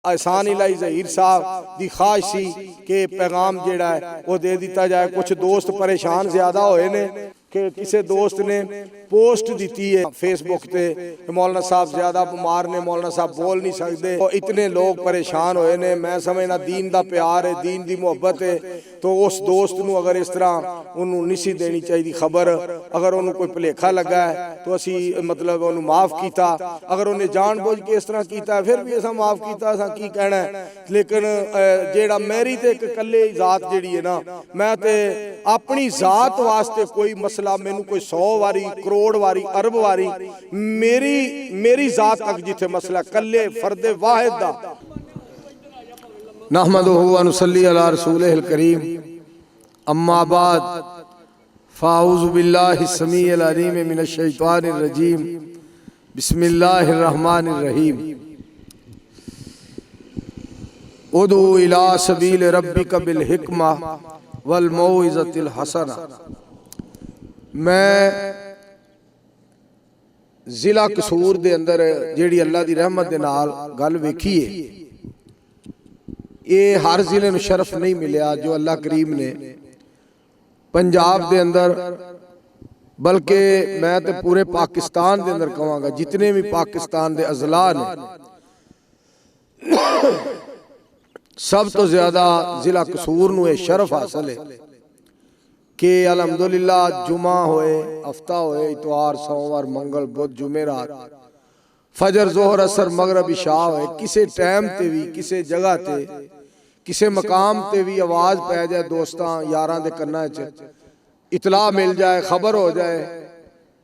एहसान इलाही ज़हीर साहब की ख्वाहिश सी कि पैगाम जेड़ा है वो दे दिता जाए। कुछ दोस्त परेशान ज़्यादा होए ने कि किसी दोस्त ने पोस्ट दी है फेसबुक पे मौलाना साहब ज़्यादा बीमार ने, मौलाना साहब बोल नहीं सकते, तो इतने लोग परेशान होए ने। मैं समझना दीन का प्यार है, दीन की मुहब्बत है, तो उस दोस्त नूं अगर इस तरह उन्होंने नहीं सी देनी चाहिए खबर। अगर उन्होंने कोई भुलेखा लगा है तो असी मतलब उन्होंने माफ़ किया, अगर उन्हें जानबूझ के इस तरह किया फिर भी असा माफ़ किया, असा की कहना है। लेकिन जेड़ा मेरी तो एक कल्ले जात जी है ना, मैं तो अपनी जात वास्ते कोई मसला मैनू कोई 100 वारी करोड़ वारी अरब वारी मेरी जात तक जिथे मसला कल्ले फर्दे वाहिद दा नहमदुहु व नुसल्ली अला रसूलिहिल करीम अम्मा बाद फ़ाऊज़ु बिल्लाहि समीइल अलीम मिनश शैतानिर रजीम बिस्मिल्लाहिर रहमानिर रहीम उदू इला सबील रब्बिका बिल हिकमा वल मौइज़तिल हसना। मैं जिला कसूर दे अंदर जेड़ी अल्लाह दी रहमत दे नाल गल वेखी है, ये हर जिले नूं शरफ नहीं मिलिया जो अल्लाह करीम ने पंजाब दे अंदर, बल्कि मैं तो पूरे पाकिस्तान दे अंदर कहांगा जितने भी पाकिस्तान दे अजला ने सब तो ज्यादा जिला कसूर नूं शरफ हासिल है कि अलहमदुलिल्लाह जुमा होए, हफ्ता होए, इतवार सोमवार मंगल बुध जुमेरात फजर जोहर असर मगरब इशा होए, किसी टाइम ते भी किसी जगह ते किसी मकाम ते भी आवाज पै जाए, दोस्तां यारां दे कन्नां च इतला मिल जाए, खबर हो जाए,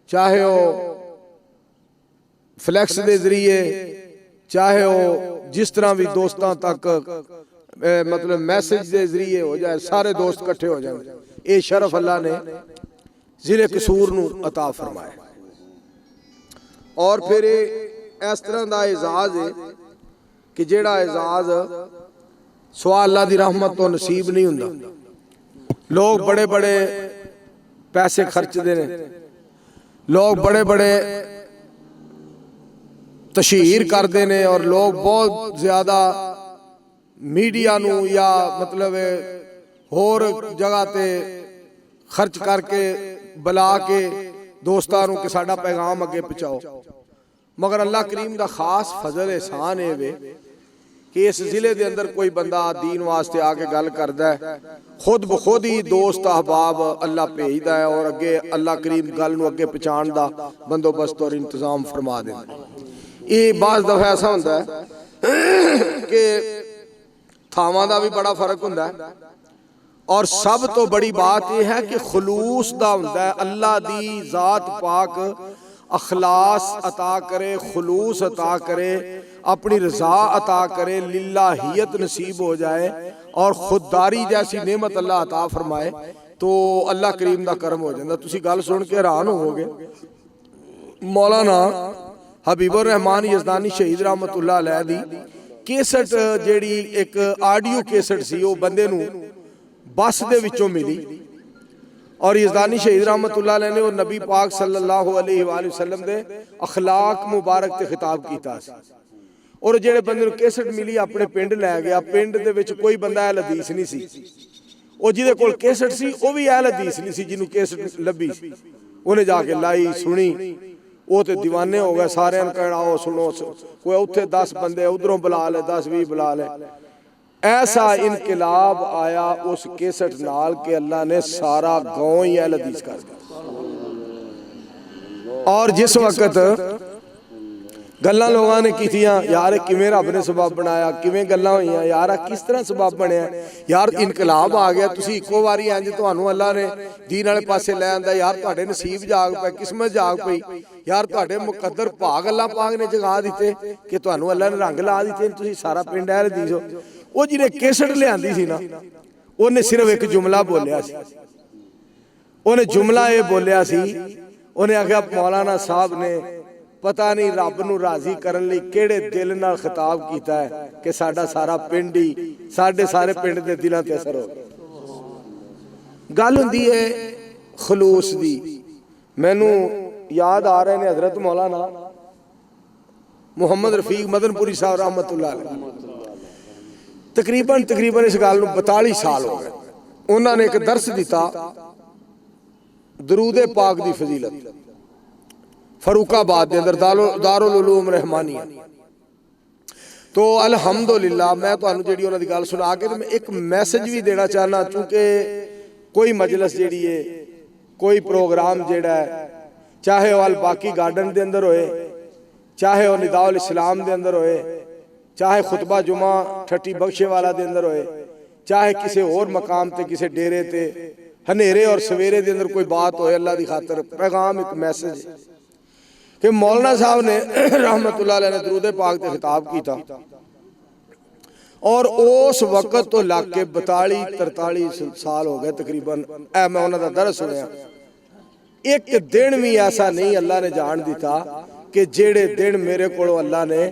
चाहे वो फ्लैक्स दे जरिए, चाहे वो जिस तरह भी दोस्तां तक मतलब मैसेज के जरिए हो जाए, सारे दोस्त इकट्ठे हो जाए। ये शरफ अल्लाह ने जिले कसूर नूं अता फरमाया। और फिर इस तरह का एजाज है कि जेड़ा एजाज सवा अल्लाह दी रहमत तो नसीब नहीं हुंदा। लोग बड़े बड़े पैसे खर्चते हैं, लोग बड़े बड़े तशहीर करते हैं, और लोग बहुत ज्यादा मीडिया नूं या मतलब होर जगह ते खर्च करके बुला के दोस्तां नूं कि साडा पैगाम अगे पहुँचाओ। मगर अल्लाह करीम का खास फजल एहसान है वे कि इस जिले के अंदर कोई बंदा दीन वास्ते आके गल करदा है, खुद बखुद ही दोस्त अहबाब अल्लाह भेजदा है, और अगे अल्लाह करीम गल नूं अगे पहुँचाण दा बंदोबस्त और इंतजाम फरमा देंदा। ये बाज़ दफा ऐसा होंदा है कि थावां दा भी बड़ा फर्क हुंदा है, और सब तो बड़ी बात यह है कि खुलूस दा हुंदा है। अल्लाह दी जात पाक अखलास अता करे, खुलूस अता करे, अपनी रजा अता करे, लिल्लाहियत नसीब हो जाए और खुददारी जैसी नेमत अल्लाह अता फरमाए, तो अल्लाह करीम दा करम हो जाता। तुसी गल सुन के हैरान होवोगे, मौलाना हबीबुर रहमान यज़दानी शहीद रहमतुल्लाह अलैह दी केसट जेड़ी एक आडियो केसट सी, वो बंदे नूं बस दे विचों मिली, और यज़दानी शहीद रहमतुल्लाह अलैह ने और नबी पाक सल्लल्लाहु अलैहि वसल्लम दे अखलाक मुबारक ते खिताब कीता सी। और जेड़े बंदे नूं केसट मिली अपने पिंड लै गया, पिंड दे विच कोई बंदा अहल हदीस नहीं सी, और जिहदे कोल केसट सी वो भी अहल हदीस नहीं सी, जिन्होंने केसट लभी उन्हें जाके लाई सुनी, वो तो दीवाने हो गए। सारे कहना आओ सुनो, कोई उत्थे 10 बंदे उधरों बुला ले, 10-20 बुला ले। ऐसा इनकलाब आया उस केसट नाल के अल्लाह ने सारा गांव ही अहल हदीस कर दिया। और जिस वक्त गल्लां लोगों ने कीतियां, यार किवें रब ने सबब बनाया, किवें गल्लां होईयां, यार किस तरह सबब बनया, यार इनकलाब आ गया, तुसी इक्को वारी इंज तुहानू अल्लाह ने दीन वाले पासे लै आंदा, यार तुहाडे नसीब जाग पे, किस्मत जाग पई, यार तुहाडे मुकद्दर भाग अल्लाह पाक ने जगा दिते कि तुहानू अल्लाह ने रंग ला दिते, तुसी सारा पिंड अहल हदीस हो। वो जिहने केसट लिआंदी सी ना, उन्हें सिर्फ एक जुमला बोलिया सी, उन्हें जुमला ये बोलिया सी, उन्हें आख्या मौलाना साहब ने पता नहीं रब नूं राजी करन लई किहड़े दिल नाल खिताब कीता है कि साडा सारा पिंड ही साडे सारे पिंड दे दिलां ते असर हो गया। गल हुंदी है खलूस दी। मैनू याद आ रहे ने हजरत मौलाना मुहम्मद रफीक मदनपुरी साहब रहमतुल्लाह अलैह, तकरीबन इस गल नूं 42 साल हो गए। उन्होंने एक दर्स दिता दरूद पाक की फजीलत फरूकाबाद के अंदर दारुल उलूम रहमानिया। तो अलहमदुलिल्लाह मैं तुहानूं जिहड़ी उन्हां दी गल सुना के मैं एक मैसेज भी देना चाहना, चूँकि कोई मजलिस जिहड़ी है कोई प्रोग्राम जिहड़ा है चाहे वह अल बाकी गार्डन के अंदर होए, चाहे वह निदाउल इस्लाम के अंदर होए, चाहे खुतबा जुमा ठट्टी बख्शे वाला के अंदर होए, चाहे किसी और मकाम ते किसी डेरे ते हनेरे और सवेरे के अंदर कोई बात होए, अल्लाह की खातर पैगाम एक मैसेज कि मौलाना साहब ने रहमतुल्लाह अलैह ने दरूद पाक ते खिताब किया और उस वक्त तो लग के 42-43 साल हो गए तकरीबन मैं उन्होंने दर्स सुनिया। एक दिन भी ऐसा नहीं अल्लाह ने जान दिता कि जेड़े दिन मेरे को अल्लाह ने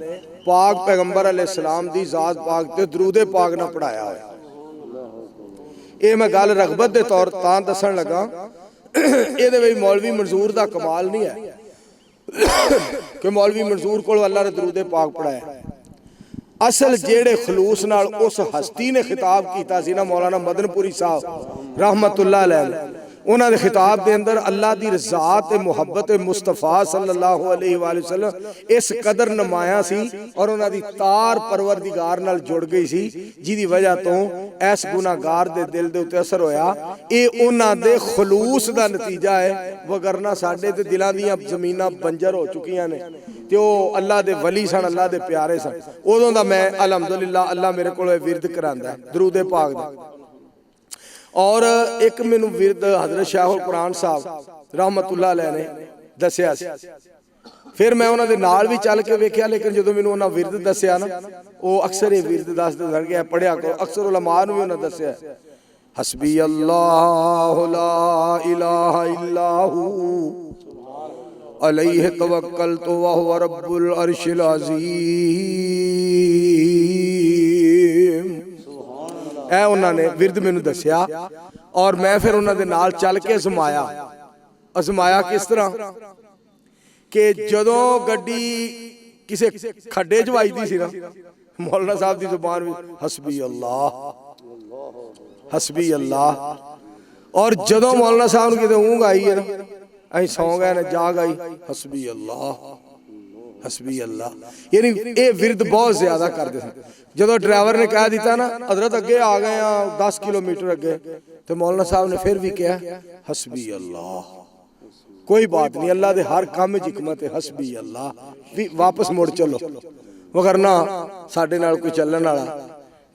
पाक पैगंबर अलैहिस्सलाम दी जात पाक ते दरूद पाक ना पढ़ाया हो। ये मैं गल रगबत के तौर तां दसन लगा, ये मौलवी मंजूर का कमाल नहीं है कि मौलवी मंजूर को अल्लाह ने दरूद पाक पढ़ाया। असल जेड़े खलूस नाल उस हस्ती ने खिताब किया सी ना मौलाना मदनपुरी साहब रहमतुल्लाह अलैह, उन्होंने खिताब के अंदर अल्लाह की रज़ा ते मुहब्बत मुस्तफा सल्लल्लाहु अलैहि वसल्लम इस कदर नमाया सी और उन्होंने तार परवरदिगार नाल जुड़ गई सी, जिहदी वजह तो इस गुनाहगार दे दिल दे उत्ते असर होया। ये उन्हां दे खलूस दा नतीजा है, वगरना साडे ते दिलां दीयां ज़मीनां बंजर हो चुकियां ने ते ओह अल्लाह दे वली सन, अल्लाह दे प्यारे सन। उदों दा मैं अलहमदुलिल्लाह अल्लाह मेरे कोल विरद करांदा है दरूद पाक दा। और एक मैनू विरद हजरत शाहुल कुरान साहब रहमतुल्लाह अलैह ने दसिया सी, फिर मैं उन्हां दे नाल भी चल के वेख्या, लेकिन जो मैनू उन्हां विरद दसिया ना वो अक्सर ये विरद दसदे सन कि पढ़िया करो। अक्सर उलमा नूं भी उन्हां दसिया हस्बी अल्लाहु ला इलाहा इल्ला हू अलैहि तवक्कलतु व हुवा रब्बुल अर्शिल अज़ीम। ऐ उन्होंने विरद मैनू दसिया और मैं फिर उन्होंने नाल चल के अजमाया किस तरह कि जदों गड्डी किसी खड्डे च वजदी सी ना मौलाना साहब की जुबान में हस्बी अल्लाह, और जदों मौलाना साहब नूं किते ऊँघ आई है ना असीं सौ गए ने जाग आई हस्बी अल्लाह। यानी ये विरद बहुत ज्यादा करते थे। जो ड्राइवर ने कह दिता ना हजरत अगे आ गए 10 किलोमीटर अगे, तो मौलाना साहब ने फिर भी कहा हस्बी अल्लाह, कोई बात नहीं, अल्लाह के हर काम में हिकमत है, हस्बी अल्लाह भी वापस मुड़ चलो। वगरना साडे नाल कोई चलन वाला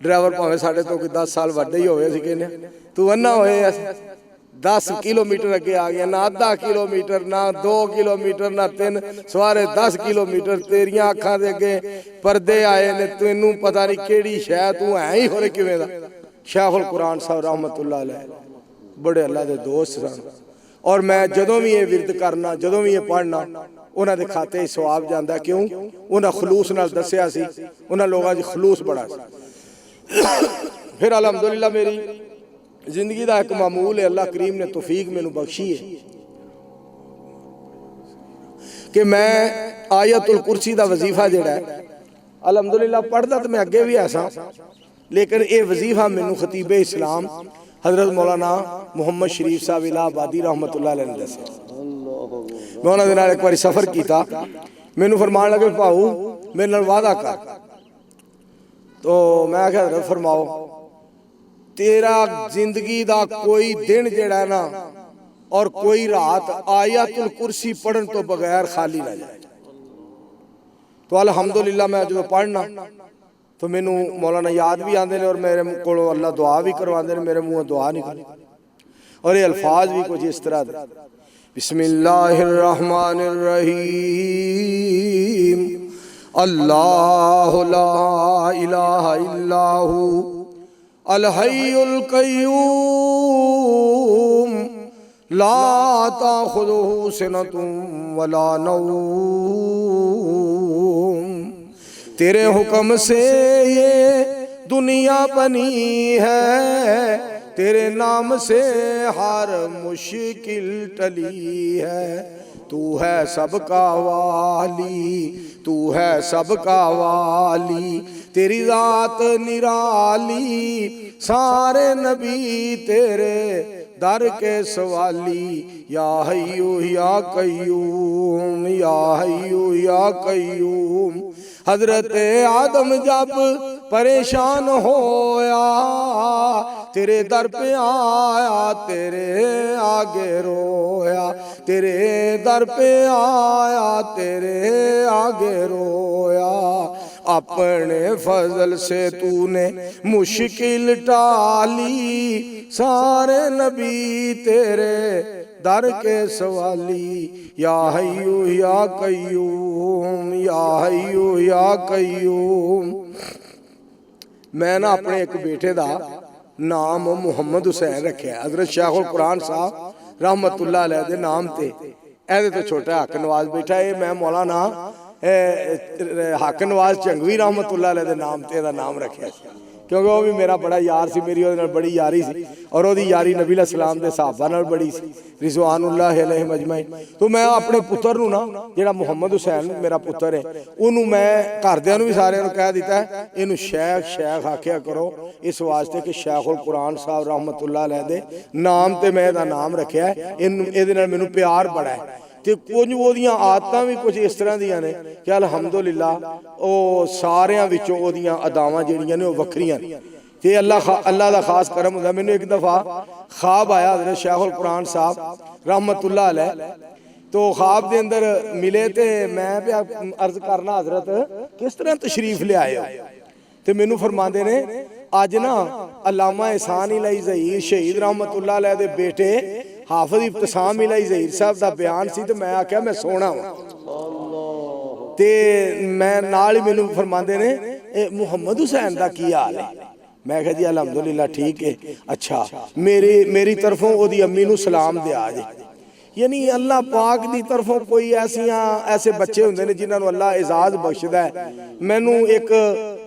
ड्राइवर भावें साडे तो कोई 10 साल वड्डे ही होवे, असीं कहने तू अन्ना होए 10 किलोमीटर अगे आ गया, ना आधा किलोमीटर ना 2 किलोमीटर ना 3 सवारे 10 किलोमीटर तेरिया अखां दे अगे परदे आए ने, तैनू पता नहीं केड़ी शै तू है ही होरे किवें दा। शाहुल कुरान साहब रहमतुल्लाह अलैह बड़े अल्लाह दे दोस्त सन, और मैं जदों भी ये विरद करना जदों भी ये पढ़ना उन्हां दे खाते सवाब जांदा। क्यों? उन्हां खलूस नाल दसिया सी, उन्हां लोगां च खलूस बड़ा सी। फिर अलहमदुलिल्लाह मेरी जिंदगी का एक मामूल है, अल्लाह करीम ने तौफीक मैनू बख्शी है कि मैं आयतुल कुर्सी का वजीफा जिहड़ा है अलहमदुलिल्लाह पढ़दा तो मैं अगे भी ऐसा, लेकिन ये वजीफा मैनू खतीबे इस्लाम हजरत मौलाना मुहम्मद शरीफ साहब इलाहाबादी रहमतुल्लाह अलैह ने दस्सिया। मैं उन्हां दे नाल एक बार सफर किया, मैनू फरमान लगे भाऊ मेरे नाल वादा कर, तो मैं आख्या हजरत फरमाओ तेरा जिंदगी दा कोई दिन जेड़ा ना और कोई रात आयतुल कुर्सी पढ़न तो बगैर खाली ना जाए। तो अल्हम्दुलिल्लाह मैं जो पढ़ना तो मैनू मौलाना याद भी आते हैं और मेरे को अल्लाह दुआ भी करवाते हैं, मेरे मुँह दुआ निकली और ये अल्फाज भी कुछ इस तरह दे बिस्मिल्लाहिर्रहमानिर्रहीम अल्लाहु ला इलाहा इल्ला हू अल हय्युल क़य्यूम ला ताख़ुज़ुहु सिनतुन वला नौम। तेरे हुक्म से ये दुनिया बनी है, तेरे नाम से हर मुश्किल टली है, तू है सबका वाली, तू है सबका वाली, तेरी जात निराली, सारे नबी तेरे दर के सवाली। या हय्यू या कय्यूम, या हय्यू या कय्यूम। हजरत आदम जब परेशान होया, तेरे दर पे आया, तेरे आगे रोया, तेरे दर पे आया, तेरे आगे रोया। अपने फजल से तूने मुश्किल टाली, सारे नबी तेरे दर के सवाली। या हय्यू या कय्यूम, या हय्यू या कय्यूम। मैं ना अपने एक बेटे दा नाम मुहम्मद हुसैन रखा। हजरत शाहुल कुरान साहब रहमतुल्लाह अलैह दे नाम ते। एहदे तो छोटा हक नवाज बैठा है, मैं मौलाना हक नवाज चंगवी रहमतुल्लाह अलैह दे नाम ते एहदा नाम रखा, क्योंकि वह भी मेरा बड़ा यार सी, मेरी ਉਹਦੇ ਨਾਲ बड़ी यारी सी, और ਉਹਦੀ यारी नबी अलैहिस्सलाम ਦੇ सहाबा ਨਾਲ बड़ी सी, रिजवानुल्लाह अलैहिम अजमईन। तो मैं अपने पुत्र ਨੂੰ ना ਜਿਹੜਾ ਮੁਹੰਮਦ ਹੁਸੈਨ ਮੇਰਾ ਪੁੱਤਰ ਹੈ, ਉਹਨੂੰ ਮੈਂ ਘਰਦਿਆਂ ਨੂੰ ਵੀ ਸਾਰਿਆਂ ਨੂੰ ਕਹਿ ਦਿੱਤਾ ਇਹਨੂੰ ਸ਼ੈਖ ਸ਼ੈਖ ਆਖਿਆ ਕਰੋ, ਇਸ ਵਾਸਤੇ ਕਿ ਸ਼ੈਖੁਲ ਕੁਰਾਨ ਸਾਹਿਬ ਰਹਿਮਤੁल्लाह अलैह ਦੇ ਨਾਮ ਤੇ ਮੈਂ ਇਹਦਾ ਨਾਮ ਰੱਖਿਆ। ਇਹਨੂੰ ਇਹਦੇ ਨਾਲ ਮੈਨੂੰ ਪਿਆਰ ਬੜਾ ਹੈ। ਤੇ ਕੁਝ ਉਹਦੀਆਂ ਆਦਤਾਂ ਵੀ ਕੁਝ ਇਸ ਤਰ੍ਹਾਂ ਦੀਆਂ ਨੇ ਕਿ ਅਲਹਮਦੁਲਿਲਾ ਉਹ ਸਾਰਿਆਂ ਵਿੱਚੋਂ ਉਹਦੀਆਂ ਅਦਾਵਾਂ ਜਿਹੜੀਆਂ ਨੇ ਉਹ ਵੱਖਰੀਆਂ ਨੇ। ਤੇ ਅੱਲਾ ਦਾ ਖਾਸ ਕਰਮ ਹੁੰਦਾ। ਮੈਨੂੰ ਇੱਕ ਦਫਾ ख्वाब आया हज़रत शाहुल कुरान साहब रहमतुल्लाह अलैह, तो ख्वाब के अंदर मिले तो मैं अर्ज करना हजरत किस तरह तशरीफ ले आए हो, तो मैनू फरमाते ने अज ना अल्लामा एहसान इलाही ज़हीर शहीद रहमतुल्लाह अलैह दे बेटे हाफिज इब्तिसाम इलाही ज़हीर साहब का बयान सी, तो मैं आख्या मैं सोना वा, तो मैं नाल ही मैनू फरमाते ने मुहम्मद हुसैन का की हाल है। मैं कहा जी अलहमदुलिल्लाह ठीक है। अच्छा मेरी तरफों ओदी अम्मी नू सलाम दिया जे। यानी अल्लाह पाक दी तरफों कोई ऐसे बच्चे होंदे ने जिन्हां नू अल्लाह एजाज बख्शदा है। मैनू एक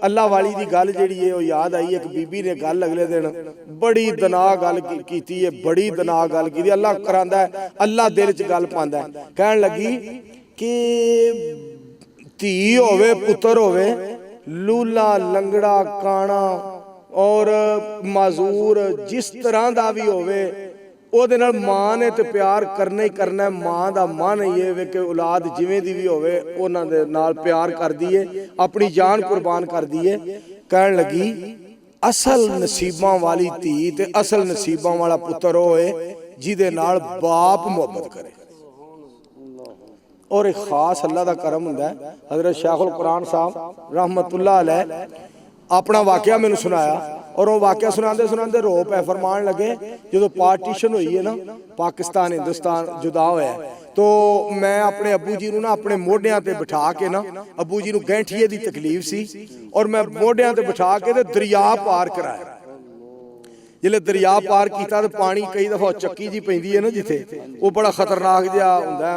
अल्लाह वाली दी गल जिहड़ी है वो याद आई। एक बीबी ने गल अगले दिन बड़ी दना गल कीती है, बड़ी दना गल की। अल्लाह करांदा है, अल्लाह दिल च गल पांदा है। कहन लगी कि धी होवे पुत्र होवे, लूला लंगड़ा काना और माजूर जिस तरह का भी होवे, ਉਹਦੇ ਨਾਲ ਮਾਂ ਨੇ ਤੇ ਪਿਆਰ ਕਰਨਾ ਹੀ ਕਰਨਾ। ਮਾਂ ਦਾ ਮਨ ਇਹ ਵੇ ਕਿ ਔਲਾਦ ਜਿਵੇਂ ਦੀ ਵੀ ਹੋਵੇ ਉਹਨਾਂ ਦੇ ਨਾਲ ਪਿਆਰ ਕਰਦੀ ਏ, ਆਪਣੀ ਜਾਨ ਕੁਰਬਾਨ ਕਰਦੀ ਏ। ਕਹਿਣ ਲੱਗੀ ਅਸਲ ਨਸੀਬਾਂ ਵਾਲੀ ਧੀ ਤੇ ਅਸਲ ਨਸੀਬਾਂ ਵਾਲਾ ਪੁੱਤਰ ਹੋਏ ਜਿਹਦੇ ਨਾਲ ਬਾਪ ਮੁਹੱਬਤ ਕਰੇ। और एक खास अल्लाह का करम हुंदा है। हज़रत शाहुल कुरान साहब रहमतुल्लाह अलैह अपना वाकया मैंने सुनाया, और वो वाकया सुनाते सुनाते रो पै। फरमान लगे जो पार्टीशन हुई है ना, पाकिस्तान हिंदुस्तान जुदा होया, तो मैं अपने अबू जी ना अपने मोढियां ते बिठा के ना, अबू जी नूं गैंठिए दी तकलीफ सी, और मैं मोढियां ते बिठा के ते दरिया पार कराया। जिले दरिया पार किया तो पानी कई दफा चक्की जी पैंदी है ना जिथे, वो बड़ा खतरनाक जिहा हुंदा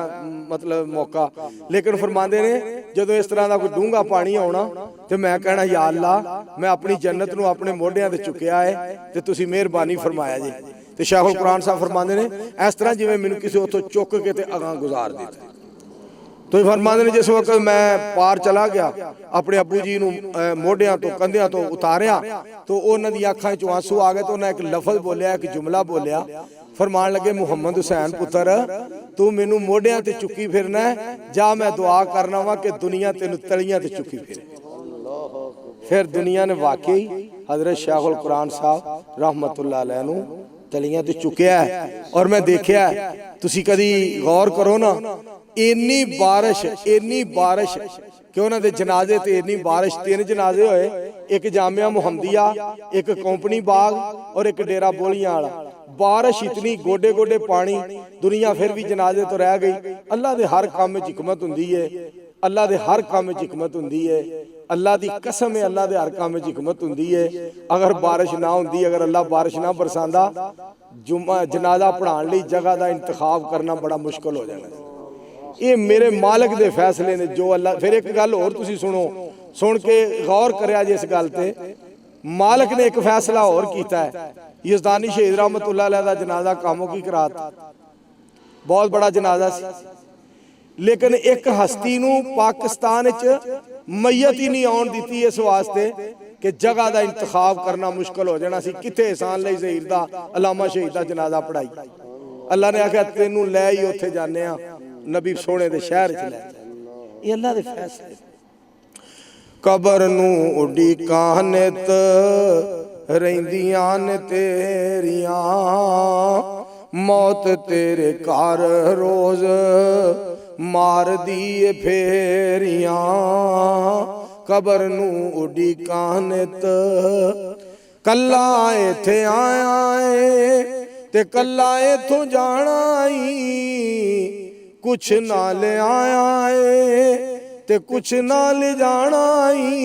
मतलब मौका। लेकिन फरमाते ने जो इस तरह का कोई डूंगा पानी आना तो मैं कहना या अल्लाह मैं अपनी जन्नत नूं अपने मोढियां ते चुकिया है, तो तुसीं मेहरबानी फरमाया जी। तो शाहुल कुरान साहब फरमाते ने इस तरह जिवें मैनूं किसी उत्थों चुक के ते अगां गुजार दिता। तो फरमाते ने जिस वक्त मैं पार चला गया, अपने अबू जी नूं मोढियां तो कंधियां तो उतारिया, तो उन्हां दी अखां चों आंसू आ गए। तो उन्हें एक लफज बोलिया, एक जुमला बोलिया। फरमान लगे मुहम्मद हुसैन पुत्र तू मैनू मोढियां ते चुकी फिरना है, जा मैं दुआ करना वा कि दुनिया तेनू तलियां ते चुकी फिरे। फिर दुनिया ने वाकई हजरत शाहुल कुरान साहब रहमतुल्लाह अलैह नूं तलियां ते चुकिया है। और मैं देखिया तुसी कदी गौर करो ना, इन्नी बारिश कि उन्होंने जनाजे ते इन्नी बारिश, 3 जनाजे होए, एक जामिया मुहम्मदिया, एक कंपनी बाग और एक डेरा बोलियां वाला। बारिश इतनी गोडे गोडे पानी, दुनिया फिर भी जनाजे तो रह गई। अल्लाह दे हर काम में हिकमत हुंदी है, अल्लाह दे हर काम में हिकमत हुंदी है। अल्लाह दी कसम है, अल्लाह दे हर काम में हिकमत हुंदी है। अगर बारिश ना हुंदी, अगर अल्लाह बारिश ना बरसांदा, जनाजा पढ़ाने लई जगह का इंतखाब करना बड़ा मुश्किल हो जाना। ये मेरे मालिक दे फैसले ने जो अल्लाह। फिर एक गल होर तुसी सुनो, सुन के गौर करिया जिस गल ते। मालिक ने एक फैसला होर कीता है। यज़दानी शहीद रहमतुल्लाह अलैह दा जनाजा कामों की करात, बहुत बड़ा जनाजा सी। लेकिन एक हस्ती नूं पाकिस्तान च मैयत ही नहीं आउण दित्ती इस वास्ते कि जगह का इंतखाब करना मुश्किल हो जाना सी। किथे एहसान लई ज़हीर दा अलामा शहीद दा जनाजा पढ़ाई। अल्लाह ने आख्या तेनू लै ही उत्थे जाने आ, नबी सोने दे शहर च लै। ये अल्लाह दे फैसले। कबर नूं उडीकां नित रहिंदियां ने तेरियां, मौत तेरे घर रोज मार दिए फेरियां। कबर नूं उडीकां नित कल्ला इत्थे आया है ते कल्ला इथों जाना ही, कुछ ना ले आया है ते कुछ ना ले जाना ही।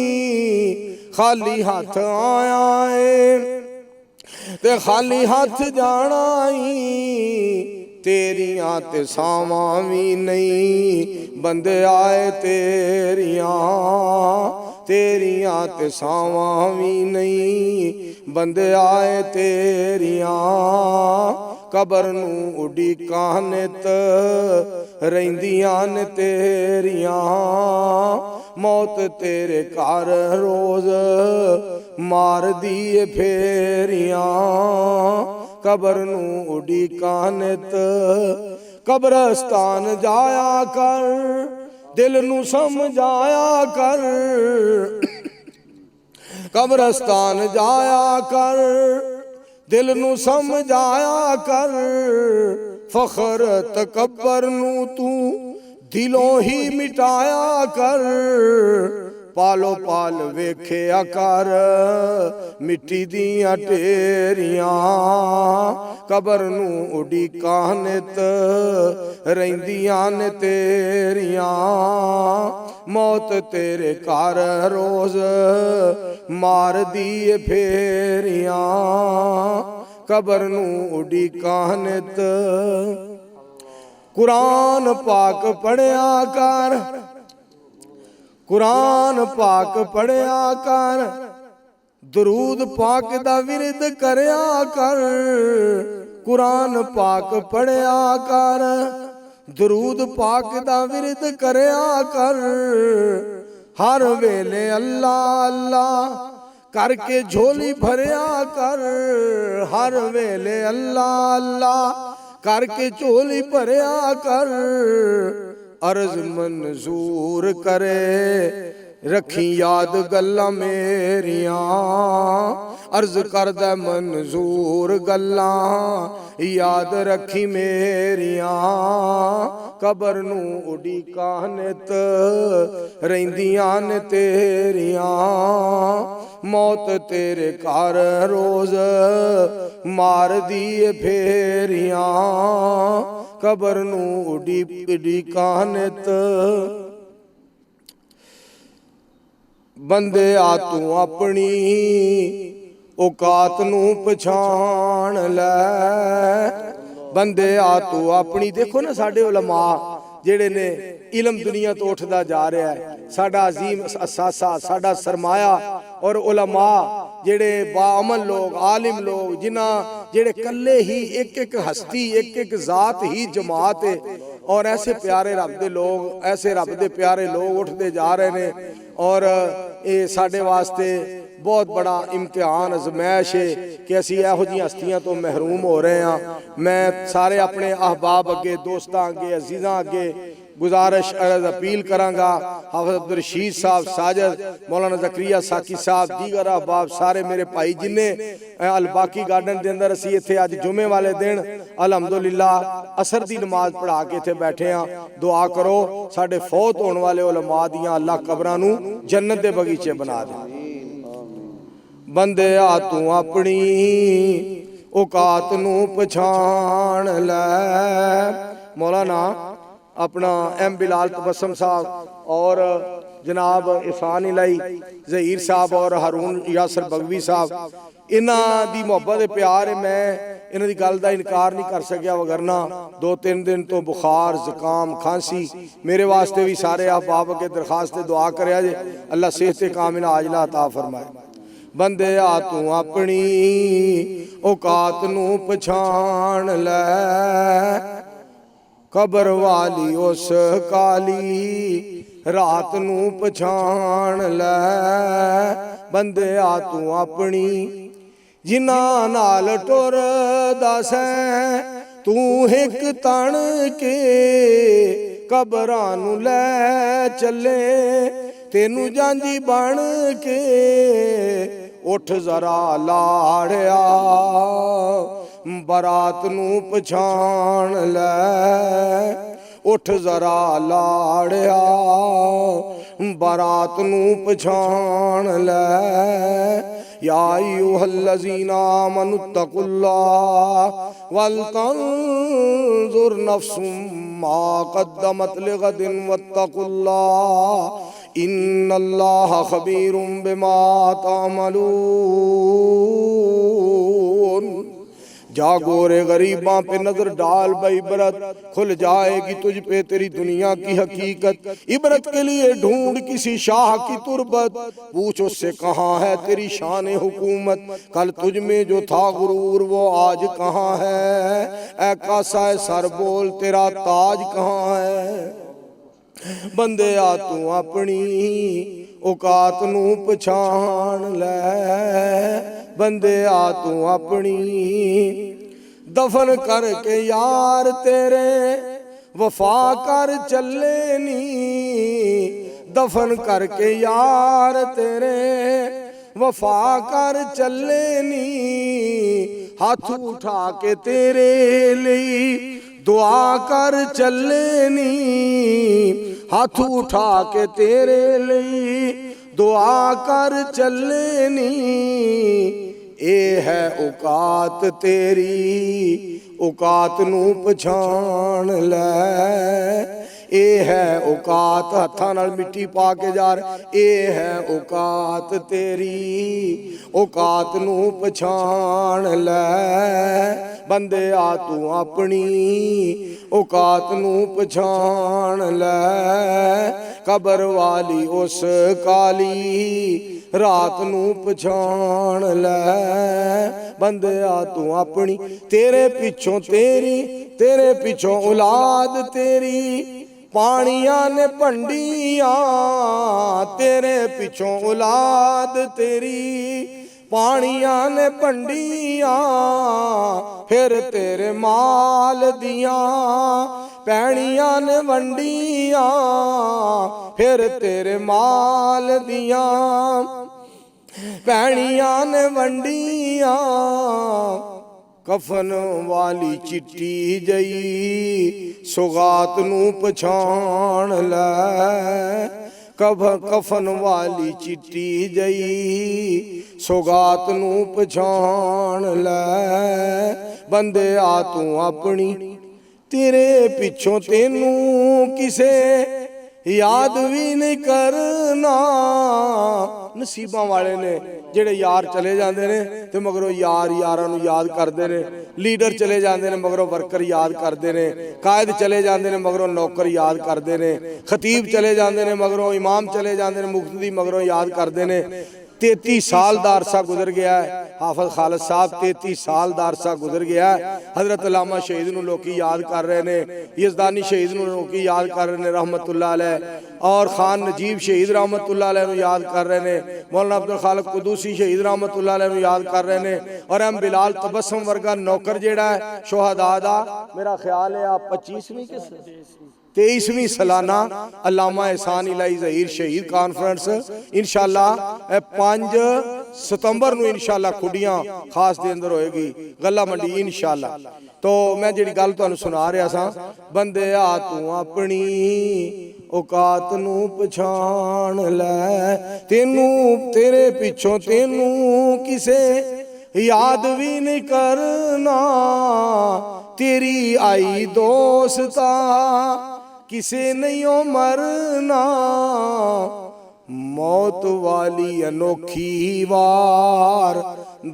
खाली हाथ आया है ते खाली हाथ जाना ही। तेरियां ते सावां भी नहीं बंदे आए तेरियां, तेरियां ते सावां भी नहीं बंदे आए तेरियां। कबर नूं उडीकां नित रहिंदियां ने तेरियां, मौत तेरे घर रोज मार दिए फेरियां। कबर नूं उडीकां नित कब्रस्तान जाया कर, दिल नूं समझाया कर। कब्रस्तान जाया कर, दिल नूं समझाया कर। फखर तकबर नूं तू दिलों ही मिटाया कर। पालो पाल वेख्या कर मिट्टी दियां ढेरियां। कबर नूं उडीकां नित रहिंदियां ने तेरियां, मौत तेरे घर रोज मार दिए फेरियां। कबर नूं उडीकां नित कुरान पाक पढ़िया कर, कुरान पाक पढ़िया कर। दरूद पाक दा विरद करया कर। कुरान पाक पढ़िया कर, दरूद पाक दा विरद करया कर। हर वेले अल्लाह अल्लाह करके झोली भरया कर। हर वेले अल्लाह अल्लाह करके झोली भरया कर। अर्ज मंजूर करे रखी याद गल्लां मेरियां। अर्ज करदा मंजूर गल्लां याद रखी मेरियां। कबर नूं उडीकां नित रहिंदियां ने तेरियां, मौत तेरे घर रोज मार दिए फेरियां। कबर नूं उडीकां नित बंदे आ तू अपनी औकात नूं पछाण लै। बंदे आ तू अपनी। देखो ना साडे उलमा जेड़े ने इलम दुनिया तो उठदा जा रहा है। साडा अजीम असासा साडा सरमाया और उलमा जेड़े बाअमल लोग आलिम लोग जिन्हां जेड़े कल्ले ही एक एक हस्ती एक एक जात ही जमात है। और ऐसे प्यारे रब दे लोग ऐसे रब दे प्यारे लोग उठते जा रहे हैं। और ये साडे वास्ते बहुत बड़ा इम्तिहान अजमैश है कि असी इहो जी हस्तियां तो महरूम हो रहे हैं। मैं सारे अपने अहबाब अगे दोस्तां अगे अजीज़ां अगे गुजारिश अर्ज अपील करांगा। हाफिज़ अब्दुल रशीद साहब साजद मौलाना ज़करिया साकी साहब दीगर अहबाब सारे मेरे भाई जिन्ने अल बाकी गार्डन के अंदर असी इत्थे अज जुमे वाले दिन अलहमदुलिल्लाह असर की नमाज पढ़ा के इत्थे बैठे हाँ। दुआ करो साडे फौत होने वाले उलमा दियां अल्लाह कबरां नूं जन्नत दे बगीचे बना दे। बंदे आ तू अपनी औकात नूं पछाण लै। मौलाना अपना एम बिलाल तबस्सुम साहब और जनाब इरफान इलाई ज़हीर साहब और हारून यासर बगवी साहब इन्हां दी मुहब्बत प्यार है। मैं इन्हां दी गल दा इनकार नहीं कर सकिया, वगरना 2-3 दिन तो बुखार जुकाम खांसी मेरे वास्ते भी सारे अहबाब अगे दरखास्त दुआ करया जे अल्लाह सेहत कामिल आजला अता फरमाए। बंदे आ तू अपनी औकात नूं पछाण लै। ਕਬਰ ਵਾਲੀ ਉਸ ਕਾਲੀ ਰਾਤ ਨੂੰ ਪਛਾਣ ਲੈ। ਬੰਦਿਆ ਤੂੰ ਆਪਣੀ ਜਿਨ੍ਹਾਂ ਨਾਲ ਟੁਰਦਾ ਸੈਂ, ਤੂੰ ਇੱਕ ਤਣ ਕੇ ਕਬਰਾਂ ਨੂੰ ਲੈ ਚੱਲੇ। ਤੈਨੂੰ ਜਾਂਜੀ ਬਣ ਕੇ ਉੱਠ ਜ਼ਰਾ ਲਾੜਿਆ, ਬਰਾਤ ਨੂੰ ਪਛਾਣ ਲੈ। ਉੱਠ ਜ਼ਰਾ ਲਾੜਿਆ, ਬਰਾਤ ਨੂੰ ਪਛਾਣ ਲੈ। या अय्युहल्लज़ीना आमनुत्तकुल्लाह वलतंजुर नफ्सुम मा क़द्दमत लिग़दिन वत्तकुल्लाह इन्नल्लाह ख़बीरुम बिमा तामलून। जागो रे गरीबां पे नजर डाल बइबरत, खुल जाएगी तुझ पे तेरी दुनिया की हकीकत। इबरत के लिए ढूंढ किसी शाह की तुरबत, पूछ उससे कहाँ है तेरी शान हुकूमत। कल तुझ में जो था गुरूर वो आज कहाँ है, ऐ कासाए सर बोल तेरा ताज कहाँ है। बंदिया तू अपनी औकात नू पछाण ले। बंदिया तू अपनी दफन करके यार तेरे वफा कर चले नी। दफन करके यार तेरे वफा कर चले नी। हाथ उठा के तेरे लिए दुआ कर चले नी। हाथ उठा के तेरे लिए दुआ कर चले नी। ए है औकात तेरी औकात नू पछाण ले। ए है औकात हत्थां नाल मिट्टी पा के जार। ए है औकात तेरी औकात नू पछाण ले। बंदिया तू अपनी औकात नू पछाण ले। कबर वाली उस काली रात नू पछाण ले। बंदिया तू अपनी तेरे पिछों औलाद तेरी पानिया ने भंडिया। तेरे पिछों औलाद तेरी पानिया ने भंडिया। फिर तेरे माल दिया पैनिया ने वंडिया। फिर तेरे माल दिया पैनिया ने वंडिया। कफन वाली चिट्टी जई सौगात नू पछाण ले। कफन वाली चिट्टी जई सौगात नू पछाण ले। बंदिया तू अपनी तेरे पिछों तेनू किसे याद भी नहीं करना। नसीबां वाले ने ਜਿਹੜੇ यार चले जाते हैं तो मगरों यार यारां नूं याद करते हैं। लीडर चले जाते हैं मगरों वर्कर याद करते हैं। कायद चले जाते हैं मगरों नौकर याद करते हैं। खतीब चले जाते हैं मगरों इमाम चले जाते हैं। मुफ्ती मगरों याद करते हैं। 33 साल का अरसा गुजर गया है। हाफिज खालिद साहब 33 साल का अरसा गुजर गया है। हजरत अल्लामा शहीद नूं लोकी याद कर रहे हैं। यज़दानी शहीद नूं लोकी याद कर रहे हैं रहमतुल्लाह अलैह। और खान नजीब शहीद रहमतुल्लाह अलैह नूं याद कर रहे हैं। मौलाना अब्दुल खालिक कुदूसी शहीद रहमतुल्लाह अलैह नूं याद कर रहे हैं। और एम बिलाल तबस्सुम वर्गा नौकर जिहड़ा है शुहदा दा, मेरा ख्याल है 25वीं कि 23वीं सालाना अल्लामा एहसान इलाही ज़हीर शहीद कॉन्फ्रेंस इंशाअल्लाह 5 सितंबर नूं इंशाअल्लाह खुडियां खास दे अंदर होएगी गला मंडी इंशाअल्लाह। तो मैं जिहड़ी गल तुहानूं सुना रहा सा, बंदिया तू अपनी औकात नू पछाण ले। तेनू तेरे पिछों तेनू किसे याद भी नहीं करना। तेरी आई दोस्ता किसे नहीं ओ मरना। मौत वाली अनोखी वार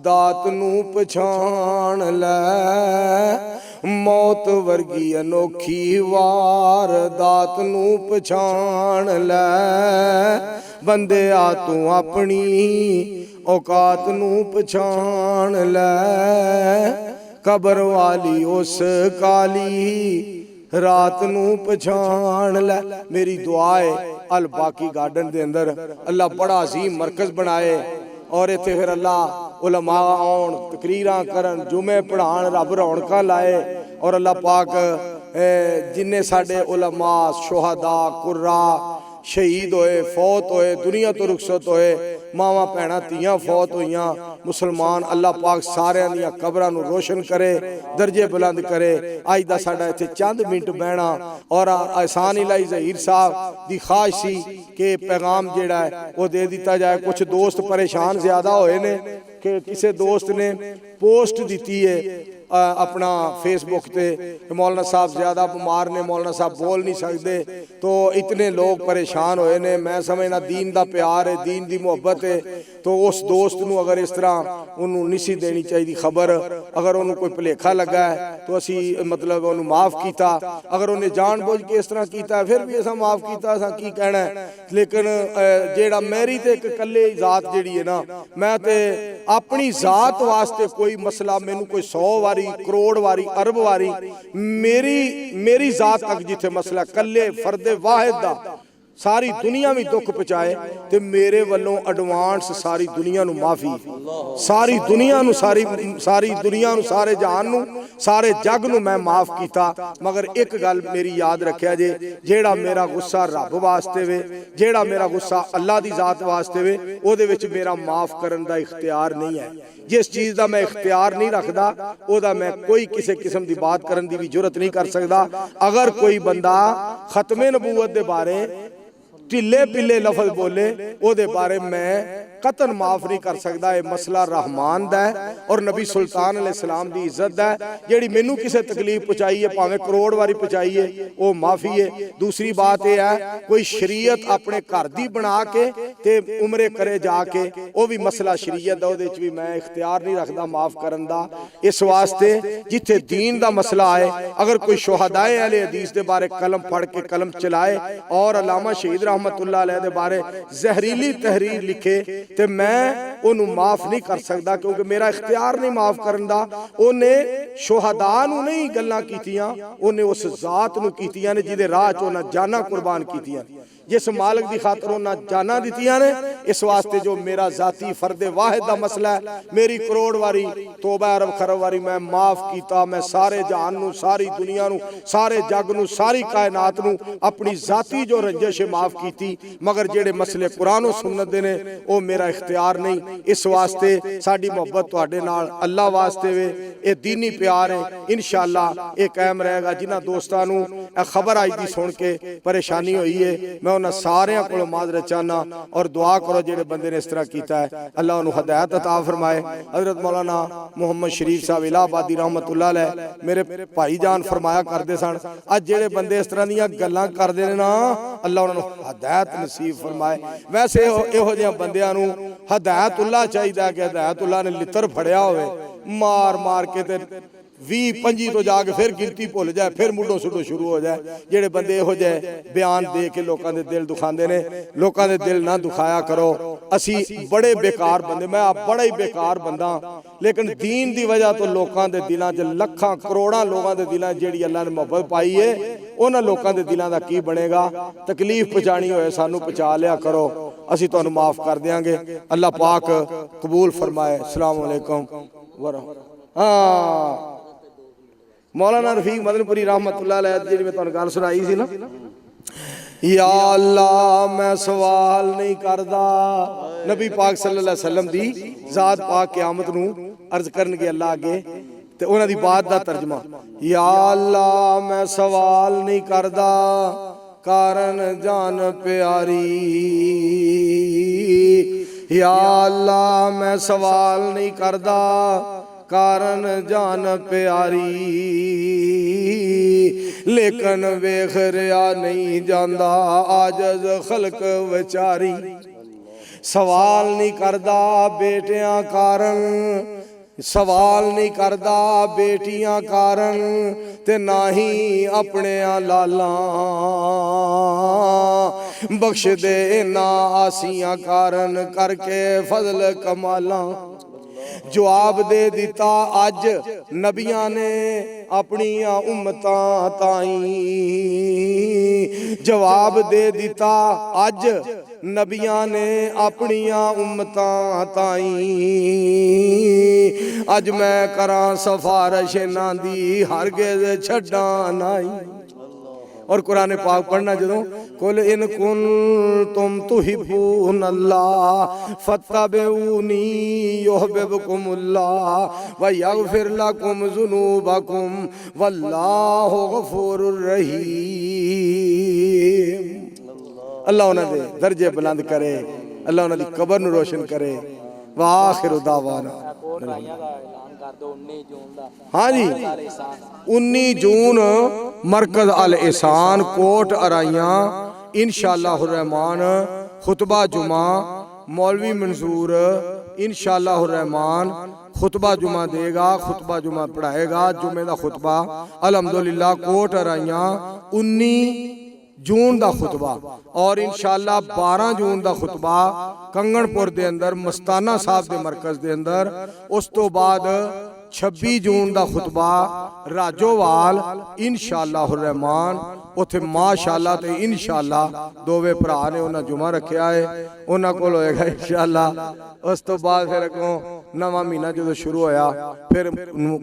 दात नू पछाण ले। मौत वर्गी अनोखी वार दात नू पछाण ले। बंदिया तू अपनी औकात नू पछाण ले। कबर वाली उस काली रात नू पछाण लै। मेरी दुआ है अल बाकी गार्डन के अंदर अल्लाह बड़ा अजीम मरकज़ बनाए और इत्थे फिर अल्लाह उलमा आउण तकरीरां करन जुमे पढ़ाण रब रौनकां लाए और अल्लाह पाक जिन्ने साडे उलमा शुहदा कुर्रा शहीद होए फौत होए दुनिया तो रुखसत होए मावां भैणां धीआं फौत होईयां मुसलमान अल्लाह पाक सारियां दियां कबरां नूं रोशन करे दर्जे बुलंद करे। अज दा साडा इत्थे चंद मिनट बहना और एहसान इलाही ज़हीर साहब दी ख्वाहिश सी कि पैगाम जिहड़ा है वो दे दिता जाए। कुछ दोस्त परेशान ज़्यादा होए ने कि किसी दोस्त ने पोस्ट दी है अपना फेसबुक पे मौलाना साहब ज़्यादा बीमार ने मौलाना साहब बोल नहीं सकते तो इतने लोग परेशान होए ने। मैं समझना दीन दा प्यार है दीन दी मुहब्बत है तो उस दोस्त नूं अगर इस तरह उन्होंने नहीं सी देनी चाहिए खबर। अगर उन्होंने कोई भुलेखा लगा है तो असी मतलब उन्होंने माफ़ किया। अगर उन्हें जान बुझ के इस तरह किया फिर भी असा माफ़ किया असा की कहना है। लेकिन जेड़ा मेरी तो एक कल्ले जात जिहड़ी है ना मैं तो अपनी जात वास्ते कोई मसला मैनू कोई 100 वारी करोड़ वारी अरब वारी मेरी जात तक जिथे मसला कल्ले फर्दे वाहिद दा सारी दुनिया में दुख पहुँचाए तो मेरे वालों एडवांस सारी दुनिया नू माफ़ी सारी दुनिया नू सारी दुनिया नू सारे जहान नू सारे जग नू मैं माफ़ किया। मगर एक गल मेरी याद रखिया जे जेड़ा मेरा गुस्सा रब वास्ते वे जेड़ा मेरा गुस्सा अल्लाह दी जात वास्ते वे ओदे विच मेरा माफ़ करन दा इख्तियार नहीं है। जिस चीज़ का मैं इख्तियार नहीं रखता ओदा मैं कोई किसी किस्म की बात करन दी भी जुरत नहीं कर सकता। अगर कोई बंदा खत्मे नबूवत दे बारे ढिले पिले लफज बोले ओदे बारे मैं कतन माफ नहीं कर सकता। ये मसला रहमान दा है और नबी सुल्तान अलैहिस्सलाम दी इज्जत दा है। जेड़ी मैनू किसी तकलीफ पहुँचाई है भावें करोड़ वारी पहुँचाई है वो माफ़ी है। दूसरी बात यह है कोई शरीयत अपने घर दी बना के ते उमरे करे जाके वो भी मसला शरीयत दा ओदे च भी मैं इख्तियार नहीं रखता माफ़ करन दा। इस वास्ते जिथे दीन दा मसला आए अगर कोई शुहदाए अहले हदीस दे बारे कलम फड़ के कलम चलाए और अल्लामा शहीद रहमतुल्लाह अलैह दे बारे जहरीली तहरीर लिखे ते मैं उन्होंने माफ नहीं कर सकता क्योंकि मेरा इख्तियार नहीं माफ करन दा। उन्हें शुहदा नूं नहीं गल्लां कीतियां उन्हें उस जात नूं कीतियां ने जिहदे राह च उन्हां जाना कुर्बान कीतियां जिस मालिक की खातर उन्हें जाना दित्तियां ने। इस वास्ते जो मेरा जाती फर्दे वाहिद का मसला है मेरी करोड़ वारी तोबा अरब खरब वारी मैं माफ किया। मैं सारे जहान नूं सारी दुनिया नूं सारे जग नूं सारी कायनात नूं अपनी जाती जो रंजिश माफ की मगर जेड़े मसले कुरान और सुन्नत दे ने वो मेरा इख्तियार नहीं। इस वास्ते साडी मोहब्बत तुहाडे नाल अल्लाह वास्ते वे ये दीनी प्यार है इंशाअल्लाह ये कायम रहेगा। जिन्हां दोस्तां नूं खबर आई दी सुन के परेशानी हुई है मैं उन्हां सारियां कोलों माजरत चाहना और दुआ करो जेड़े बंदे ने इस तरह किया है अल्लाह उन्हें हदायत अता फरमाए। हजरत मौलाना मोहम्मद शरीफ साहब इलाहाबादी रहमतुल्लाह अलैह मेरे भाई जान फरमाया करते सन अज जेड़े बंदे इस तरह दीयां गल्लां करदे ने ना अल्लाह उन्हें हदायत नसीब फरमाए। वैसे इहो जिहां बंदियां नूं हदायतुल्लाह चाहिदा कि हदायतुल्लाह ने लितर फड़िया होवे मार मार के ते 20-25 तो जाके फिर गिनती भुल जाए फिर मुढ़ों सुढ़ों शुरू हो जाए। जेड़े बंदे इहो जिहे बयान दे के लोगों के दिल दुखाते ने लोगों के दिल ना दुखाया करो। असी बड़े बेकार बंदे मैं आप बड़ा ही बेकार बंदा लेकिन दीन की वजह तो लोगों के दिलों च लखां करोड़ां लोगों के दिलों जी अल्लाह ने मुहब्बत पाई है उन्होंने लोगों के दिलों का की बनेगा। तकलीफ पहुँचानी होए सानू पहुँचा लिया करो असी तुहानू माफ़ कर देंगे। अल्लाह पाक कबूल फरमाए। अस्सलाम वालेकुम वरहमतुल्लाह। हाँ मौलाना रफीक मदनपुरी रहमतुल्लाह अलैह जी मैं तुहानू गल सुनाई सी ना या अल्लाह मैं सवाल नहीं करदा नबी पाक सल्लल्लाहु अलैहि वसल्लम दी जात पाक क़यामत नू अर्ज करनगे अल्लाह अगे ते उन्हां दी बात दा तर्जमा या अल्लाह मैं सवाल नहीं करदा कारण जान प्यारी या अल्लाह मैं सवाल नहीं करदा कारण जान प्यारी लेकिन वेख रिया नहीं जांदा आजज खलक विचारी। सवाल नहीं करदा बेटियां कारण सवाल नहीं करदा बेटियां कारण ते ना ही अपने लाला बख्श दे ना आसियां कारण करके फजल कमाला। जवाब दे दिता अज नबियां ने अपनियां उम्मतां ताई, जवाब दे दिता अज नबियां ने अपनियां उम्मतां ताई, अज मैं करा सफारश इन्हां दी हरगिज़ छड्डा नाई। और कुरान पाक पढ़ना जदों, कुल इन कुन तुम तुहिब्बून अल्लाह फत्तबिऊनी युहब्बुकुमुल्लाह व यगफिर लकुम ज़ुनूबकुम वल्लाहु गफूरुर रहीम। अल्लाह उन्हां दे दर्जे बुलंद करे, अल्लाह उन्हां दी कबर नूं रोशन करे। व आखिरु दावाना, हाँ जी 19 जून मरकज अल एहसान कोट अराइयां इंशाअल्लाह रहमान खुतबा जुमा मौलवी मंसूर इंशाअल्लाह रहमान खुतबा जुमा देगा, खुतबा जुमा पढ़ाएगा। जुमे का खुतबा अल्हम्दुलिल्लाह कोट अराइयां 19 जून का खुतबा और इंशाअल्लाह 12 जून का खुतबा कंगणपुर के अंदर मस्ताना साहब के मरकज के अंदर। उस तो बाद 26 जून का खुतबा राजोवाल इंशाअल्लाह रहमान उत्थे माशाअल्लाह ते इंशाअल्लाह दोवे भरा ने उन्हें जुमा रखा है, उन्होंने को होएगा इंशाअल्लाह। उस तो बाद फिर अगों नवा महीना जो शुरू होया फिर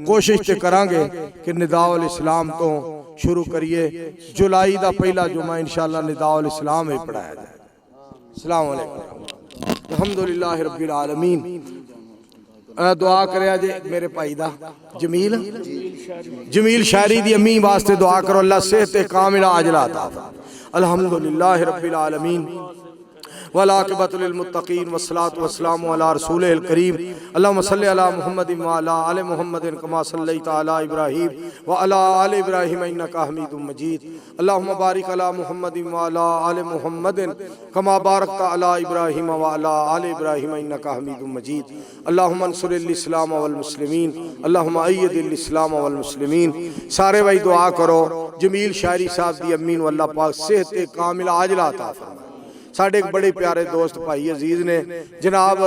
कोशिश तो करांगे कि निदाउल इस्लाम तो शुरू करिए। जुलाई का पहला जुमा इंशाअल्लाह निदाउल इस्लाम ही पढ़ाया जाए। अस्सलाम वालेकुम अल्हम्दुलिल्लाह रब्बिल आलमीन। दुआ करे जे मेरे भाई दा जमील शायरी दी अम्मी वास्ते दुआ करो, अल्लाह सेहत कामिला आजला अता फरमाए। अल्हम्दुलिल्लाह रब्बिल आलमीन वल आक़िबतु लिल मुत्तक़ीन वस्सलातु वस्सलामु अला रसूलिल करीम। अल्लाहुम्मा सल्लि अला मुहम्मदिन व अला आलि मुहम्मदिन कमा सल्लैता अला इब्राहीम व अला आलि इब्राहीम इन्नका हमीदुम मजीद। अल्लाहुम्मा बारिक अला मुहम्मदिन व अला आलि मुहम्मदिन कमा बारकता अला इब्राहीम व अला आलि इब्राहीम इन्नका हमीदुम मजीद। अल्लाहुम्मा अंसुरिल इस्लाम वल मुस्लिमीन, अल्लाहुम्मा अय्यिदिल इस्लाम वल मुस्लिमीन। सारे भाई दुआ करो जमील शायरी साहब दी अम्मी नूं अल्लाह पाक सेहत कामिला आजला अता फरमाए। साढ़े एक बड़े प्यारे दोस्त भाई अजीज ने जनाब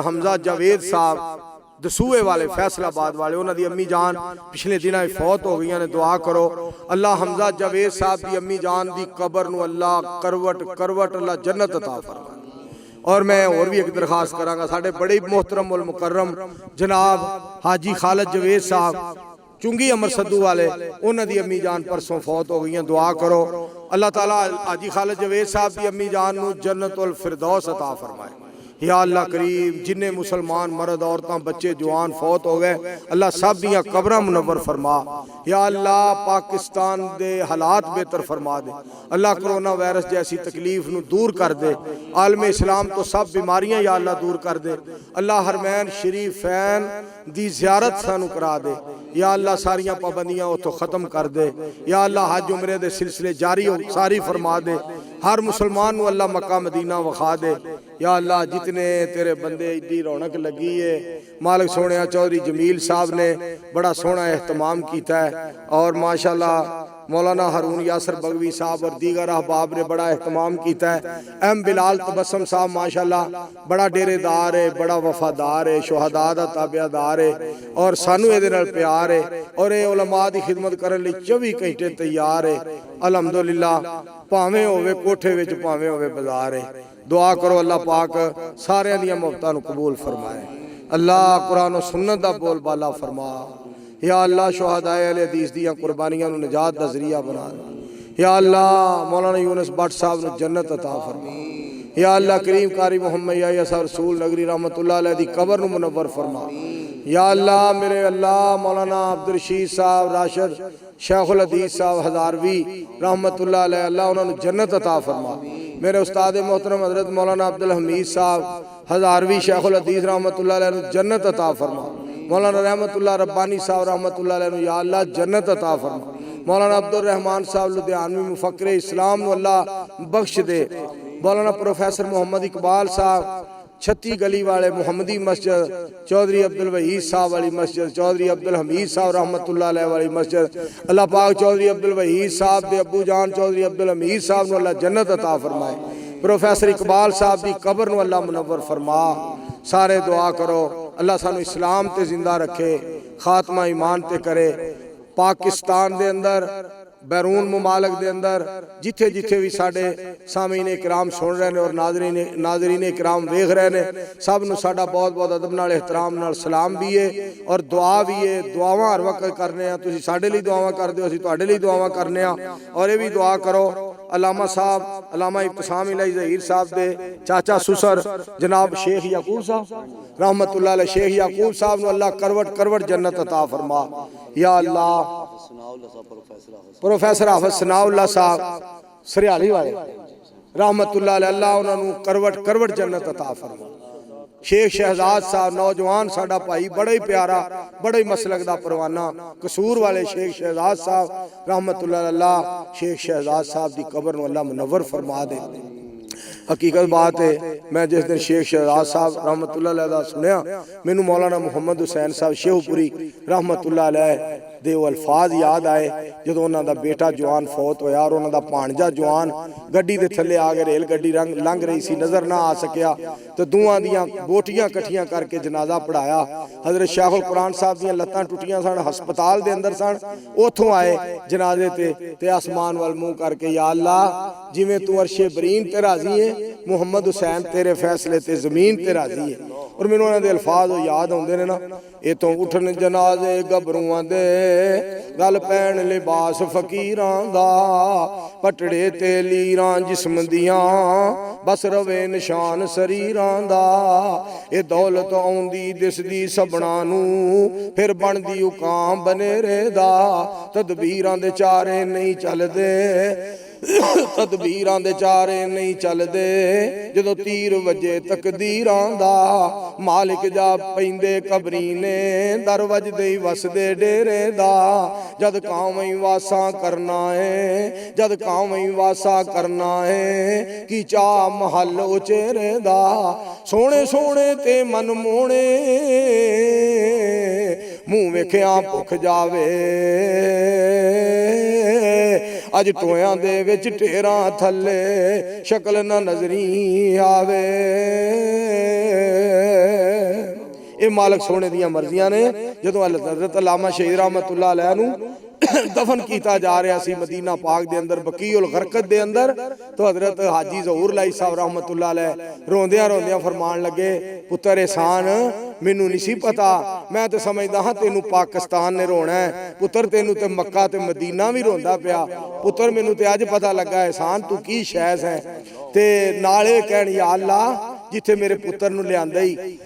हमजा जावेद साहब दसूए वाले फैसलाबाद वाले, उन्होंने अम्मी जान पिछले दिनों फौत हो गई ने। दुआ करो अल्लाह हमजा जावेद साहब की अम्मी जान की कबर नूं अल्लाह करवट करवट अल्लाह जन्नत अता फरमाए। और मैं और भी एक दरखास्त करांगा, साढ़े बड़े मोहतरम उल मुकर्रम जनाब हाजी खालिद जावेद साहब चुंगी अमर सद्दू वाले, उन्होंने अम्मी जान परसों फौत हो गई। दुआ करो अल्लाह ताला हाजी खालिद जावेद साहब की अम्मी जान नूं जन्नतुल फिरदौस अता फरमाए। या अल्लाह करीम जिन्ने मुसलमान मर्द औरतां बच्चे जवान फौत हो गए अल्लाह सब दियां कब्रां मुनव्वर फरमा। या अल्लाह पाकिस्तान दे हालात बेहतर फरमा दे। अल्लाह कोरोना वायरस जैसी तकलीफ नूं दूर कर दे। आलम इस्लाम तो सब बीमारियां या अल्लाह दूर कर दे। अल्लाह हरमैन शरीफैन दी ज़ियारत सानू करा दे। या अल्लाह सारियां पाबंदियां उतो ख़त्म कर दे। या अल्लाह हज उमरे दे सिलसिले जारी सारी फरमा दे। हर मुसलमान नूं अल्लाह मक्का मदीना विखा दे। या अल्लाह जितने तेरे बंदे इतनी रौनक लगी है, मालिक सोने चौधरी जमील साहब ने बड़ा सोहना एहतमाम किया है और माशाअल्लाह मौलाना हारून यासर बगवी साहब और दीगर अहबाब ने बड़ा एहतमाम किया है। एम बिलाल तबस्सम साहब माशाअल्लाह बड़ा डेरेदार है, बड़ा वफादार है, शुहदा दा ताबियादार है और सानू इहदे नाल प्यार है और ये उलमा दी खिदमत करने लई 24 घंटे तैयार है। अल्हम्दुलिल्लाह भावें होवे कोठे विच भावें होवे बाजार है। दुआ करो अल्लाह पाक सारे दियां मुफ्तां नूं कबूल फरमाए। अल्लाह कुरान और सुन्नत दा बोल बाला फरमा। या अल्लाह शुहदाए अहले हदीस दियां कुर्बानियां नूं निजात दा ज़रिया बना दे। या अल्लाह मौलाना यूनुस भट्ट साहब नूं जन्नत अता फरमा। या अल्लाह करीम कारी मोहम्मद या साहब रसूल नगरी रहमतुल्लाह अलैह दी कबर नूं मुनव्वर फरमा। या अल्लाह मेरे अल्लाह मौलाना अब्दुल रशीद साहब राशिद शेखुल हदीस साहब हज़ारवी रहमतुल्लाह अलैह अल्लाह उन्होंने जन्नत अता फरमा। मेरे उस्ताद मोहतरम हज़रत मौलाना अब्दुल हमीद साहब हज़ारवी शेखुल हदीस रहमतुल्लाह अलैह जन्नत अता फरमा। मौलाना रहमतुल्लाह रब्बानी साहब रहमतुल्लाह अलैह या अल्लाह जन्नत अता फरमा। मौलाना अब्दुल रहमान साहब लुधियानवी मुफक्किर इस्लाम नूं अल्लाह बख्श दे। मौलाना प्रोफेसर मोहम्मद इकबाल साहब 36 गली वाले मुहम्मदी मस्जिद, चौधरी अब्दुल वहीद साहब वाली मस्जिद, चौधरी अब्दुल हमीद साहब रहमतुल्लाह अलैह वाली मस्जिद, अल्लाह पाक चौधरी अब्दुल वहीद साहब के अबू जान चौधरी अब्दुल हमीद साहब नूं अल्लाह जन्नत अता फरमाए। प्रोफेसर इकबाल साहब की कबर नूं अल्लाह मुनव्वर फरमा। सारे दुआ करो अल्लाह सानू इस्लाम ते जिंदा रखे, खात्मा ईमान ते करे। पाकिस्तान दे अंदर बैरून मुमालक दे अंदर जिथे जिथे भी साडे सामीने इकराम सुन रहे हैं और नाजरीन इकराम वेख रहे हैं, सब नूं साडा बहुत बहुत अदब नाल एहतराम नाल सलाम भी है और दुआ भी है। दुआवां हर वक्त करने आ, तुसीं साडे लई दुआवां करदे हो, असीं तुहाडे लई दुआवां करने आ। और ये भी दुआ करो अलामा साहब, अलामा इब्तिसाम इलाही ज़हीर साहब दे चाचा सुसर जनाब शेख याकूब साहब रहमतुल्लाह अलैह, शेख याकूब साहब नूं अल्लाह करवट करवट जन्नत अता फरमा। या अल्लाह प्रोफेसर हाफिज सनाउल्लाह साहब सरियाली वाले रहमतुल्लाह अलैह, अल्लाह उन्होंने करवट करवट जन्नत अता फरमा। शेख शहजाद साहब नौजवान साडा भाई, बड़ा ही प्यारा, बड़ा ही मसलक दा परवाना, कसूर वाले शेख शहजाद साहब रहमतुल्लाह अलैह। शेख शहजाद साहब दी कब्र नूं अल्लाह मुनव्वर फरमा दे। हकीकत बात है, मैं जिस दिन शेख शहजाद साहब रहमतुल्लाह अलैह दा सुनिया, मैनू मौलाना मुहम्मद हुसैन साहब शेहपुरी रहमतुल्लाह अलैह दे अल्फाज याद आए जो उन्हों का बेटा जवान फौत होया और उन्हों का भाणजा जवान गड्डी के थले आ गए, रेल गड्डी लंघ रही सी, नज़र ना आ सकिया तो दोवां दियां बोटियां कट्ठियां करके जनाजा पढ़ाया। हज़रत शाहुल कुरान साहब दियां लत्तां टुटियां सन, हस्पताल दे अंदर सन, उथों आए जनाजे ते आसमान वाल मुँह करके, या अल्लाह जिवें तू अरशे बरीन ते राजी है, मुहम्मद हुसैन तेरे फैसले ते जमीन ते राजी है। और मैनूं उन्हां दे अल्फाज याद आउंदे ने ना, इतों उठन जनाजे गभरूआं दे, गल पैण लिबास फकीरां दा, पटड़े ते लीरां जिस्म दियां, बस रवे निशान शरीरां दा। ए दौलत आउंदी दिसदी सबना नूं, फिर बनदी उकाम बनेरे दा, तदबीरां दे चारे नहीं चलदे, तदबीरां दे चारे नहीं चलदे, जदों तीर वजे तकदीरां दा, मालिक जा पैंदे कबरी ने, दर वजदे ही वसदे डेरे दा। जद कावई वासा करना है, जद कावई वासा करना है, की चा महल उचेरे दा, सोने सोने ते मन मोने, मुँह वेखिया भुख जावे, अज टोयां दे विच ढेरां थले, शक्ल ना नजरी आवे। ये मालिक सोने दियां मर्जियां ने। जदों हज़रत अल्लामा शहीद रहमतुल्लाह अलैह नूं दफन किया जा रहा सी मदीना पाक दे अंदर बकीउल गरकत दे अंदर, तो हज़रत हाजी ज़हूर लाई साहब रहमतुल्लाह अलैह रोंदियां रोंदियां फरमान लगे, पुत्र एहसान मैनू नहीं सी पता, मैं तो समझदा हाँ तेनू पाकिस्तान ने रोना है, पुत्र तेनू ते मक्का ते मदीना भी रोंदा पिया, पुत्र मैनू ते अज पता लगा एहसान तू की शैज़ है। ते नाले कहण, या अल्लाह जिथे मेरे पुत्र नूं लियांदा ही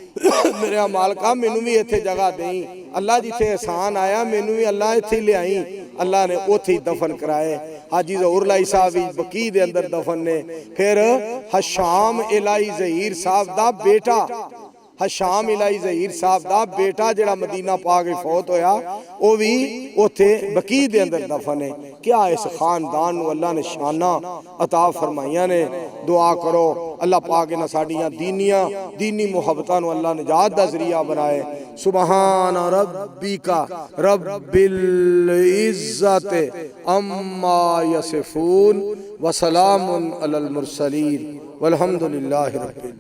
मेरे मालका मैनू भी इत्थे जगह देई, अल्लाह जिथे एहसान आया मैनू भी अल्लाह इत्थे लियाई। अल्लाह ने उथे ही दफन कराए। हाजी ज़हूर लाई साहब भी बकी दे अंदर दफन ने। फिर हशाम इलाही ज़हीर साहब दा बेटा, हशाम इलाही ज़हीर साहब दा बेटा जिहड़ा मदीना पाक फौत होया, वो भी उथे बकी दे अंदर दफन है। क्या इस खानदान नूं अल्लाह ने शाना अता फरमाइयां ने। दुआ करो अल्लाह पाक इन्हां साडियां दीनी मुहब्बतां नूं अल्लाह निजात दा ज़रिया बनाए। सुबहान रब्बिका रब्बिल इज़्ज़ति अम्मा यसिफून व सलामुन अलल मुरसलीन वल्हम्दुलिल्लाहि रब्बिल